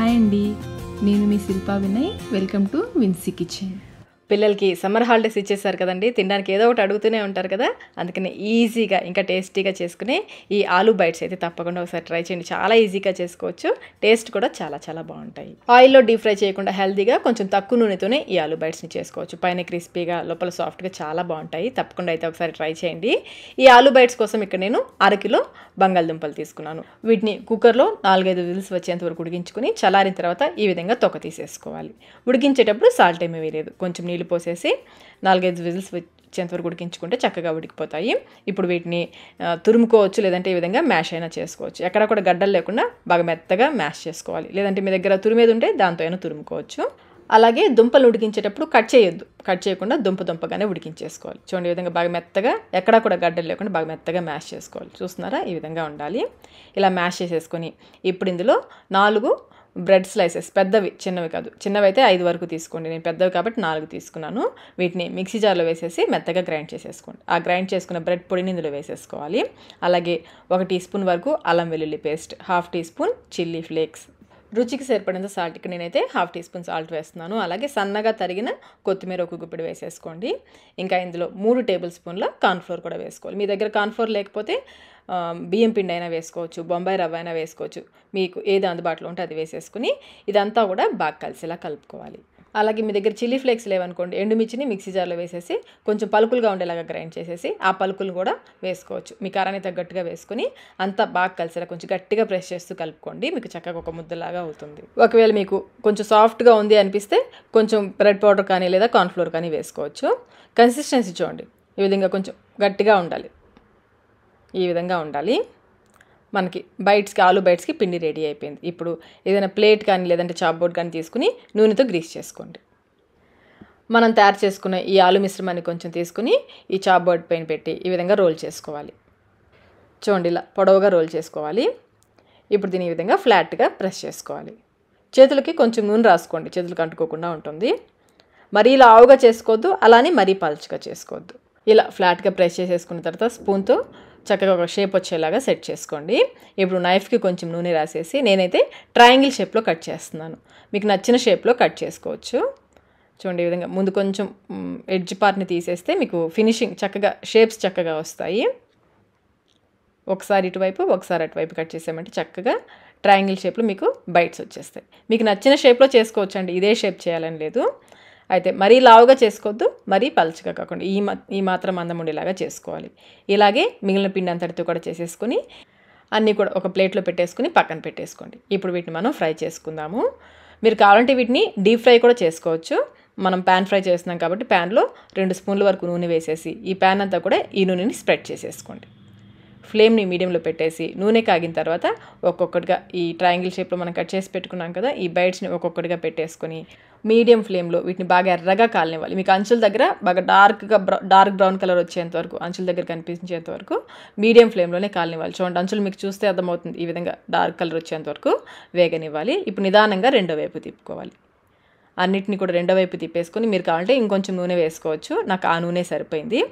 Hi అండి, నేను మీ Shilpa Vinay. Welcome to Vinci kitchen. పిల్లలకి సమ్మర్ హాలిడేస్ ఇచ్చేసారు కదండి, తినడానికి ఏదో ఒకటి అడుగుతూనే ఉంటారు కదా. అందుకని ఈజీగా ఇంకా టేస్టీగా చేసుకునే ఈ ఆలూ బైట్స్ అయితే తప్పకుండా ఒకసారి ట్రై చేయండి. చాలా ఈజీగా చేసుకోవచ్చు, టేస్ట్ కూడా చాలా చాలా బాగుంటాయి. ఆయిల్లో డీప్ ఫ్రై చేయకుండా హెల్తీగా కొంచెం తక్కువ నూనెతోనే ఈ ఆలూ బైట్స్ని చేసుకోవచ్చు. పైన క్రిస్పీగా లోపల సాఫ్ట్గా చాలా బాగుంటాయి. తప్పకుండా అయితే ఒకసారి ట్రై చేయండి. ఈ ఆలూ బైట్స్ కోసం ఇక్కడ నేను 1/2 కిలో బంగాళదుంపలు తీసుకున్నాను. వీటిని కుక్కర్లో 4-5 విజిల్స్ వచ్చేంత వరకు ఉడికించుకుని చల్లారిన తర్వాత ఈ విధంగా తొక్క తీసేసుకోవాలి. ఉడికించేటప్పుడు సాల్ట్ ఏమీ వేయలేదు, కొంచెం నీళ్ళు పోసేసి 4-5 విజిల్స్ వచ్చేంత వరకు ఉడికించుకుంటే చక్కగా ఉడికిపోతాయి. ఇప్పుడు వీటిని తురుముకోవచ్చు, లేదంటే ఈ విధంగా మ్యాష్ అయినా చేసుకోవచ్చు. ఎక్కడ కూడా గడ్డలు లేకుండా బాగా మెత్తగా మ్యాష్ చేసుకోవాలి. లేదంటే మీ దగ్గర తురిమేది ఉంటే దాంతో అయినా తురుముకోవచ్చు. అలాగే దుంపలు ఉడికించేటప్పుడు కట్ చేయొద్దు, కట్ చేయకుండా దుంపగానే ఉడికించేసుకోవాలి. చూడండి, ఈ విధంగా బాగా మెత్తగా ఎక్కడా కూడా గడ్డలు లేకుండా బాగా మెత్తగా మ్యాష్ చేసుకోవాలి. చూస్తున్నారా, ఈ విధంగా ఉండాలి. ఇలా మ్యాష్ చేసేసుకొని ఇప్పుడు ఇందులో 4 బ్రెడ్ స్లైసెస్, పెద్దవి, చిన్నవి కాదు, చిన్నవి అయితే 5 వరకు తీసుకోండి. నేను పెద్దవి కాబట్టి 4 తీసుకున్నాను. వీటిని మిక్సీ జార్లో వేసేసి మెత్తగా గ్రైండ్ చేసేసుకోండి. ఆ గ్రైండ్ చేసుకున్న బ్రెడ్ పొడిని ఇందులో వేసేసుకోవాలి. అలాగే 1 టీ స్పూన్ వరకు అల్లం వెల్లుల్లి paste, 1/2 teaspoon chilli flakes, రుచికి సరిపడినంత సాల్ట్, ఇక్కడ నేనైతే 1/2 టీ స్పూన్ సాల్ట్ వేస్తున్నాను. అలాగే సన్నగా తరిగిన కొత్తిమీర 1 గుప్పెడు వేసేసుకోండి. ఇంకా ఇందులో 3 టేబుల్ స్పూన్ల కార్న్ఫ్లోర్ కూడా వేసుకోవాలి. మీ దగ్గర కార్న్ఫ్లోర్ లేకపోతే బియ్యం పిండి అయినా వేసుకోవచ్చు, బొంబాయి రవ్వ అయినా వేసుకోవచ్చు. మీకు ఏది అందుబాటులో ఉంటే అది వేసేసుకుని ఇదంతా కూడా బాగా కలిసేలా కలుపుకోవాలి. అలాగే మీ దగ్గర చిల్లీ ఫ్లేక్స్ లేవనుకోండి, ఎండుమిర్చిని మిక్సీ జార్లో వేసేసి కొంచెం పలుకులుగా ఉండేలాగా గ్రైండ్ చేసేసి ఆ పలుకులు కూడా వేసుకోవచ్చు. మీ కారాన్ని తగ్గట్టుగా వేసుకుని అంతా బాగా కలిసేలా కొంచెం గట్టిగా ప్రెస్ చేస్తూ కలుపుకోండి. మీకు చక్కగా ఒక ముద్దలాగా అవుతుంది. ఒకవేళ మీకు కొంచెం సాఫ్ట్గా ఉంది అనిపిస్తే కొంచెం బ్రెడ్ పౌడర్ కానీ లేదా కార్న్ఫ్లోర్ కానీ వేసుకోవచ్చు. కన్సిస్టెన్సీ చూడండి, ఈ విధంగా కొంచెం గట్టిగా ఉండాలి. ఈ విధంగా ఉండాలి. మనకి బైట్స్కి, ఆలూ బైట్స్కి పిండి రెడీ అయిపోయింది. ఇప్పుడు ఏదైనా ప్లేట్ కానీ లేదంటే చాప్ బోర్డ్ కానీ తీసుకుని నూనెతో గ్రీస్ చేసుకోండి. మనం తయారు చేసుకున్న ఈ ఆలూ మిశ్రమాన్ని కొంచెం తీసుకుని ఈ చాప్ బోర్డ్ పైన పెట్టి ఈ విధంగా రోల్ చేసుకోవాలి. చూడండి, ఇలా పొడవుగా రోల్ చేసుకోవాలి. ఇప్పుడు దీని ఈ విధంగా ఫ్లాట్గా ప్రెస్ చేసుకోవాలి. చేతులకి కొంచెం నూనె రాసుకోండి, చేతులకు అంటుకోకుండా ఉంటుంది. మరీ లావుగా చేసుకోవద్దు, అలానే మరీ పల్చగా చేసుకోవద్దు. ఇలా ఫ్లాట్గా ప్రెస్ చేసేసుకున్న తర్వాత స్పూన్తో చక్కగా ఒక షేప్ వచ్చేలాగా సెట్ చేసుకోండి. ఇప్పుడు నైఫ్కి కొంచెం నూనె రాసేసి నేనైతే ట్రయాంగిల్ షేప్లో కట్ చేస్తున్నాను. మీకు నచ్చిన షేప్లో కట్ చేసుకోవచ్చు. చూడండి, ఈ విధంగా ముందు కొంచెం ఎడ్జ్ పార్ట్ని తీసేస్తే మీకు ఫినిషింగ్ చక్కగా, షేప్స్ చక్కగా వస్తాయి. ఒకసారి ఇటువైపు ఒకసారి అటువైపు కట్ చేసామంటే చక్కగా ట్రయాంగిల్ షేప్లో మీకు బైట్స్ వచ్చేస్తాయి. మీకు నచ్చిన షేప్లో చేసుకోవచ్చు అండి, ఇదే షేప్ చేయాలని లేదు. అయితే మరీ లావుగా చేసుకోవద్దు, మరీ పలుచగా కాకుండా ఈ మాత్రం అందం ఉండేలాగా చేసుకోవాలి. ఇలాగే మిగిలిన పిండి అంతటితో కూడా చేసేసుకుని అన్నీ కూడా ఒక ప్లేట్లో పెట్టేసుకుని పక్కన పెట్టేసుకోండి. ఇప్పుడు వీటిని మనం ఫ్రై చేసుకుందాము. మీరు కావాలంటే వీటిని డీప్ ఫ్రై కూడా చేసుకోవచ్చు. మనం ప్యాన్ ఫ్రై చేస్తున్నాం కాబట్టి ప్యాన్లో 2 స్పూన్ల వరకు నూనె వేసేసి ఈ ప్యాన్ అంతా కూడా ఈ నూనెని స్ప్రెడ్ చేసేసుకోండి. ఫ్లేమ్ని మీడియంలో పెట్టేసి నూనె కాగిన తర్వాత ఒక్కొక్కటిగా ఈ ట్రయాంగిల్ షేప్లో మనం కట్ చేసి పెట్టుకున్నాం కదా, ఈ బైట్స్ని ఒక్కొక్కటిగా పెట్టేసుకొని మీడియం ఫ్లేమ్లో వీటిని బాగా ఎర్రగా కాలనివ్వాలి. మీకు అంచుల దగ్గర బాగా డార్క్ బ్రౌన్ కలర్ వచ్చేంత వరకు, అంచుల దగ్గర కనిపించేంత వరకు మీడియం ఫ్లేమ్లోనే కాలనివ్వాలి. చూడండి, అంచులు మీకు చూస్తే అర్థమవుతుంది. ఈ విధంగా డార్క్ కలర్ వచ్చేంత వరకు వేగనివ్వాలి. ఇప్పుడు నిదానంగా రెండో వైపు తిప్పుకోవాలి. అన్నిటిని కూడా రెండో వైపు తిప్పేసుకొని మీరు కావాలంటే ఇంకొంచెం నూనె వేసుకోవచ్చు. నాకు ఆ నూనె సరిపోయింది.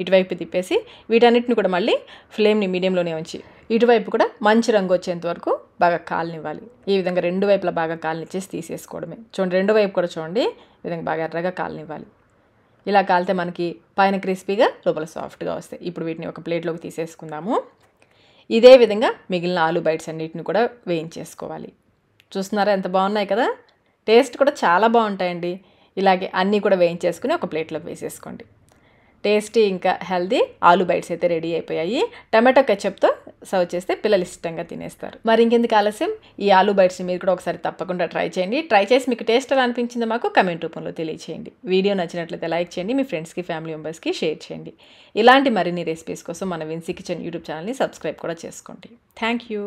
ఇటువైపు తిప్పేసి వీటన్నిటిని కూడా మళ్ళీ ఫ్లేమ్ని మీడియంలోనే ఉంచి ఇటువైపు కూడా మంచి రంగు వచ్చేంత వరకు బాగా కాలనివ్వాలి. ఈ విధంగా 2 వైపులా బాగా కాలనిచ్చేసి తీసేసుకోవడమే. చూడండి, 2 వైపు కూడా చూడండి, ఈ విధంగా బాగా ఎర్రగా కాలనివ్వాలి. ఇలా కాలితే మనకి పైన క్రిస్పీగా లోపల సాఫ్ట్గా వస్తాయి. ఇప్పుడు వీటిని ఒక ప్లేట్లోకి తీసేసుకుందాము. ఇదే విధంగా మిగిలిన ఆలూ బైట్స్ అన్నిటిని కూడా వేయించేసుకోవాలి. చూస్తున్నారా, ఎంత బాగున్నాయి కదా. టేస్ట్ కూడా చాలా బాగుంటాయండి. ఇలాగే అన్నీ కూడా వేయించేసుకుని ఒక ప్లేట్లోకి వేసేసుకోండి. టేస్టీ ఇంకా హెల్దీ ఆలూ బైట్స్ అయితే రెడీ అయిపోయాయి. టమాటో కెచప్తో సర్వ్ చేస్తే పిల్లలు ఇష్టంగా తినేస్తారు. మరి ఇంకెందుకు ఆలస్యం, ఈ ఆలూ బైట్స్ని మీరు కూడా ఒకసారి తప్పకుండా ట్రై చేయండి. ట్రై చేసి మీకు టేస్ట్ ఎలా అనిపించిందో మాకు కమెంట్ రూపంలో తెలియచేయండి. వీడియో నచ్చినట్లయితే లైక్ చేయండి, మీ ఫ్రెండ్స్కి, ఫ్యామిలీ మెంబర్స్కి షేర్ చేయండి. ఇలాంటి మరిన్ని రెసిపీస్ కోసం మన విన్సీ కిచెన్ యూట్యూబ్ ఛానల్ని సబ్స్క్రైబ్ కూడా చేసుకోండి. Thank you.